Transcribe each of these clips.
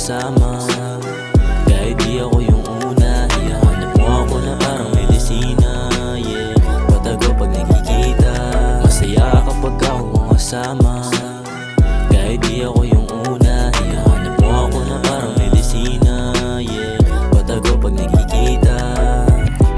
kasama. Kahit di ako yung una, hinahanap mo ako na parang medisina. Yeah, patago pag nagkikita. Masaya kapag ako ang kasama. Kahit di ako yung una, hinahanap mo ako na parang medisina. Yeah, patago pag nagkikita.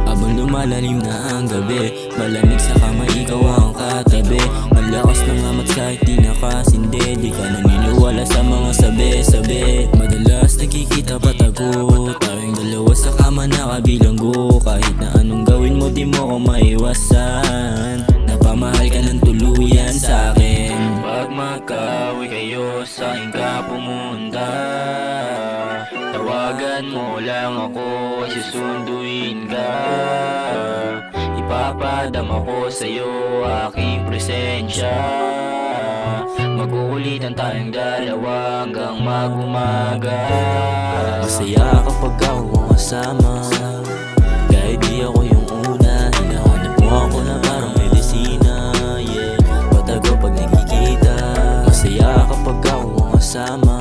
Habang lumalalim na ang gabi, malamig sa kama, ikaw ang katabi. Malakas ng amat kahit di nakasindi. Di ka naniniwala sa mga sabi-sabi. Madalas nakikita patago, tayong dalawa sa kama nakabilanggo. Kahit na anong gawin mo di mo ko maiwasan. Napamahal ka ng tuluyan sa akin. Pag magkaaway kayo, sa akin ka pumunta. Tawagan mo lang ako, susunduin ka. Ipapadama ko sa'yo aking presensya. Mag-uulitan tayong dalawa hanggang mag-umaga. Masaya kapag ako ang kasama. Kahit di ako yung una, hinahanap mo ako na parang medisina. Yeah, patago pag nagkikita. Masaya kapag ako ang kasama.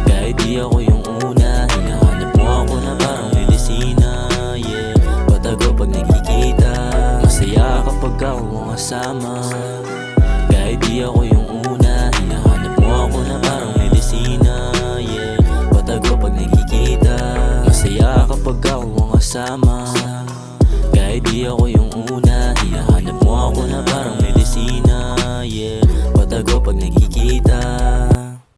Kahit di ako yung una, hinahanap mo ako na parang medisina. Yeah, patago pag nagkikita. Masaya kapag ako ang kasama. Kahit di ako yung una, hinahanap mo ako na parang medisina. Yeah, patago pag nagkikita. Masaya kapag ako ang kasama. Kahit di ako